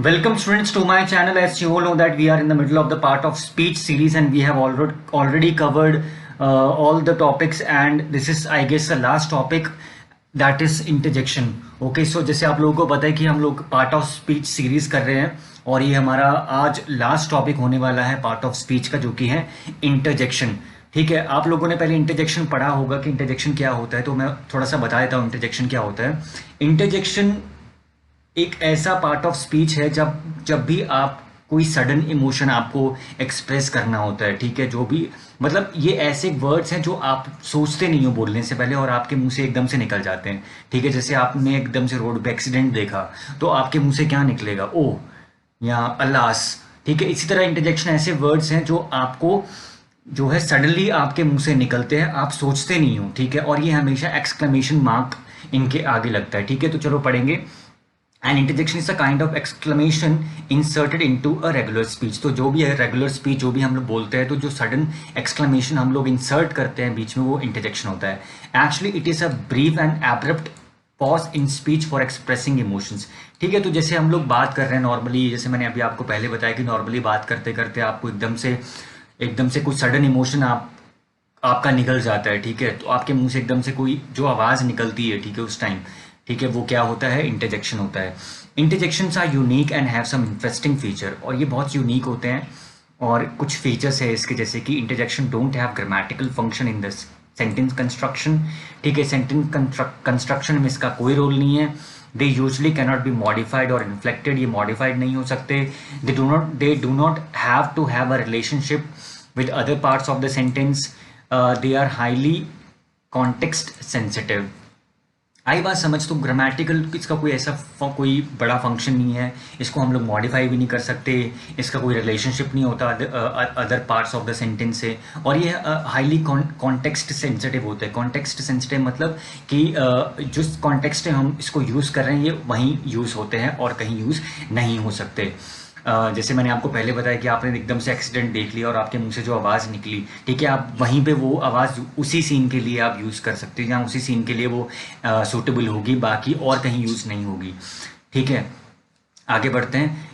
Welcome students to my channel. As you all know that we are in the middle of the part of speech series and we have already covered all the topics, and this is I guess the last topic, that is interjection. Okay, so जैसे आप लोगों को पता है कि हम लोग part of speech series कर रहे हैं और ये हमारा आज लास्ट टॉपिक होने वाला है पार्ट ऑफ स्पीच का, जो कि है इंटरजेक्शन. ठीक है, आप लोगों ने पहले इंटरजेक्शन पढ़ा होगा कि इंटरजेक्शन क्या होता है, तो मैं थोड़ा सा बता देता हूँ इंटरजेक्शन क्या होता है. इंटरजेक्शन एक ऐसा पार्ट ऑफ स्पीच है जब जब भी आप कोई सडन इमोशन आपको एक्सप्रेस करना होता है. ठीक है, जो भी मतलब ये ऐसे वर्ड्स हैं जो आप सोचते नहीं हो बोलने से पहले और आपके मुंह से एकदम से निकल जाते हैं. ठीक है, जैसे आपने एकदम से रोड पे एक्सीडेंट देखा तो आपके मुंह से क्या निकलेगा, ओह या अल्लास. ठीक है, इसी तरह इंटरजेक्शन ऐसे वर्ड्स हैं जो आपको जो है सडनली आपके मुंह से निकलते हैं, आप सोचते नहीं हो. ठीक है, और ये हमेशा एक्सक्लेमेशन मार्क इनके आगे लगता है. ठीक है, तो चलो पढ़ेंगे. And interjection is a kind of exclamation inserted into a regular speech. तो जो भी है रेगुलर स्पीच जो भी हम लोग बोलते हैं, तो जो सडन एक्सक्लेमेशन हम लोग इंसर्ट करते हैं बीच में, वो इंटरजेक्शन होता है. Actually it is a brief and abrupt pause in speech for expressing emotions. ठीक है, तो जैसे हम लोग बात कर रहे हैं नॉर्मली, जैसे मैंने अभी आपको पहले बताया कि नॉर्मली बात करते करते आपको एकदम से कुछ सडन इमोशन आपका निकल जाता है. ठीक है, तो आपके मुंह से एकदम से कोई जो आवाज़ निकलती है, ठीक है, उस टाइम, ठीक है, वो क्या होता है, इंटरजेक्शन होता है. Interjections are unique and have some interesting feature. और ये बहुत यूनिक होते हैं और कुछ फीचर्स है इसके, जैसे कि interjection don't have grammatical function in the sentence construction. ठीक है, सेंटेंस कंस्ट्रक्शन में इसका कोई रोल नहीं है. They usually cannot be modified और इन्फ्लेक्टेड. ये मॉडिफाइड नहीं हो सकते. They do not have to have a relationship with other parts of the sentence. They are highly context sensitive. आई बात समझ. तो ग्रामेटिकल इसका कोई ऐसा कोई बड़ा फंक्शन नहीं है, इसको हम लोग मॉडिफाई भी नहीं कर सकते, इसका कोई रिलेशनशिप नहीं होता other parts of the sentence से. और ये हाईली कॉन्टेक्स्ट सेंसिटिव होते हैं. कॉन्टेक्स्ट सेंसिटिव मतलब कि जिस कॉन्टेक्स्ट में हम इसको यूज़ कर रहे हैं ये वहीं यूज़ होते हैं और कहीं यूज़ नहीं हो सकते. जैसे मैंने आपको पहले बताया कि आपने एकदम से एक्सीडेंट देख लिया और आपके मुंह से जो आवाज़ निकली, ठीक है, आप वहीं पे वो आवाज़ उसी सीन के लिए आप यूज़ कर सकते हो, जहाँ उसी सीन के लिए वो सूटेबल होगी, बाकी और कहीं यूज़ नहीं होगी. ठीक है, आगे बढ़ते हैं.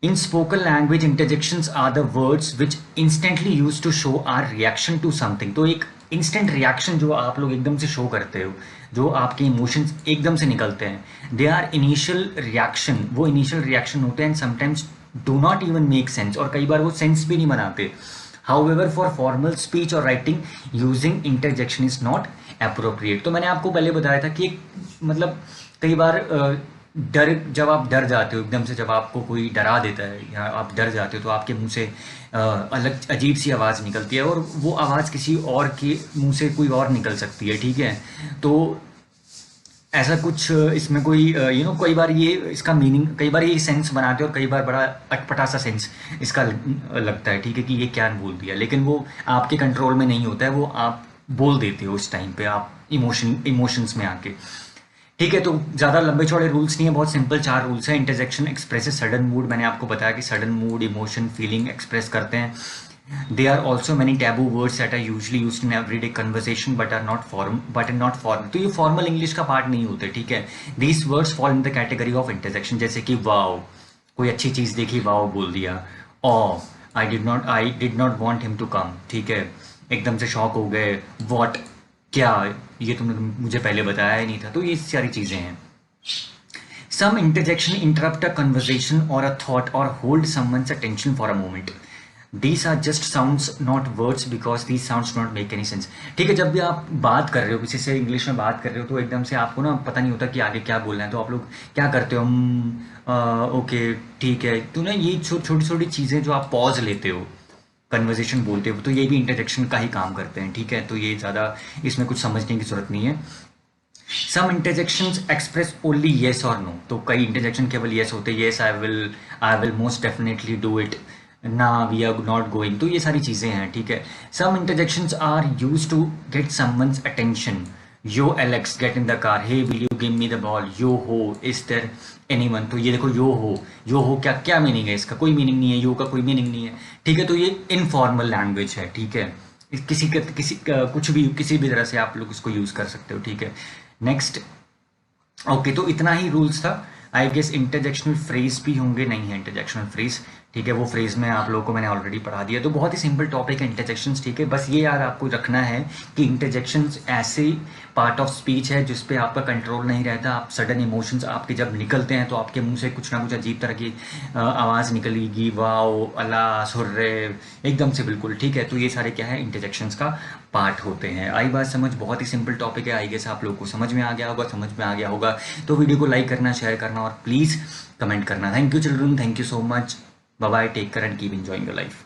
In spoken language, interjections are the words which instantly used to show our reaction to something. तो एक इंस्टेंट रिएक्शन जो आप लोग एकदम से शो करते हो, जो आपके इमोशंस एकदम से निकलते हैं, दे आर इनिशियल रिएक्शन. वो इनिशियल रिएक्शन होते हैं, sometimes do not even make sense, और कई बार वो सेंस भी नहीं बनाते. However, for formal speech or writing, using interjection is not appropriate. तो मैंने आपको पहले बताया था कि मतलब कई बार डर, जब आप डर जाते हो एकदम से, जब आपको कोई डरा देता है या आप डर जाते हो, तो आपके मुंह से अलग अजीब सी आवाज़ निकलती है और वो आवाज़ किसी और के मुंह से कोई और निकल सकती है. ठीक है, तो ऐसा कुछ इसमें कोई कई बार ये इसका मीनिंग, कई बार ये सेंस बनाते हैं और कई बार बड़ा अटपटा सा सेंस इसका लगता है. ठीक है, कि ये क्या बोल दिया, लेकिन वो आपके कंट्रोल में नहीं होता है, वो आप बोल देते हो उस टाइम पे आप इमोशंस में आके. ठीक है, तो ज़्यादा लंबे चौड़े रूल्स नहीं है, बहुत सिंपल 4 रूल्स हैं. Interjection expresses sudden mood. मैंने आपको बताया कि sudden mood, emotion, feeling express करते हैं. There are also many taboo words that are usually used in everyday conversation but are not formal. तो ये फॉर्मल इंग्लिश का पार्ट नहीं होते. ठीक है, these words fall in the category of interjection. जैसे कि वाओ, कोई अच्छी चीज़ देखी, वाओ बोल दिया. I did not want him to come. ठीक है, एकदम से शॉक हो गए. What, क्या, ये तुमने मुझे पहले बताया ही नहीं था. तो ये सारी चीज़ें हैं. Some interjection interrupt a conversation or a thought or hold someone's attention for a moment. These are just sounds, not words, because these sounds don't make any sense. ठीक है, जब भी आप बात कर रहे हो, किसी से इंग्लिश में बात कर रहे हो, तो एकदम से आपको ना पता नहीं होता कि आगे क्या बोलना है, तो आप लोग क्या करते हो, ओके ठीक है. तो ना ये छोटी छोटी चीज़ें जो आप पॉज लेते हो कन्वर्जेशन बोलते हो, तो ये भी इंटरजेक्शन का ही काम करते हैं. ठीक है, तो ये ज़्यादा इसमें कुछ समझने की जरूरत नहीं है. Some interjections express only yes और नो. तो कई इंटरजेक्शन केवल येस होते हैं, yes I will most definitely do it, ना वी आर नॉट गोइंग. तो ये सारी चीज़ें हैं. ठीक है, some interjections are use to get someone's attention. Yo Alex, get in the car. Hey will you give me the ball. Yo ho, is there anyone. तो ये देखो, यो हो क्या क्या मीनिंग है इसका, कोई मीनिंग नहीं है, यो का कोई मीनिंग नहीं है. ठीक है, तो ये इनफॉर्मल लैंग्वेज है. ठीक है, कुछ भी किसी भी तरह से आप लोग इसको यूज़ कर सकते हो. ठीक है, नेक्स्ट. ओके, तो इतना ही रूल्स था. आई गेस इंटरजेक्शनल फ्रेज भी होंगे, नहीं है इंटरजेक्शनल फ्रेज, ठीक है, वो फ्रेज में आप लोगों को मैंने ऑलरेडी पढ़ा दिया। तो बहुत ही सिंपल टॉपिक है इंटरजेक्शंस, ठीक है। बस ये याद आपको रखना है कि इंटरजेक्शंस ऐसे पार्ट ऑफ स्पीच है जिस पे आपका कंट्रोल नहीं रहता। आप सडन इमोशंस आपके जब निकलते हैं तो आपके मुंह से कुछ ना कुछ अजीब तरह की आवाज़ निकलेगी, वाओ, अल्लाह, सुर्रे, एकदम से, बिल्कुल, ठीक है। तो ये सारे क्या है, इंटरजेक्शंस का पार्ट होते हैं। आई बात समझ, बहुत ही सिंपल टॉपिक है, आई गेस आप लोगों को समझ में आ गया होगा। समझ में आ गया होगा तो वीडियो को लाइक करना, शेयर करना और प्लीज़ कमेंट करना। Thank you children, thank you so much, bye bye, take care and keep enjoying your life.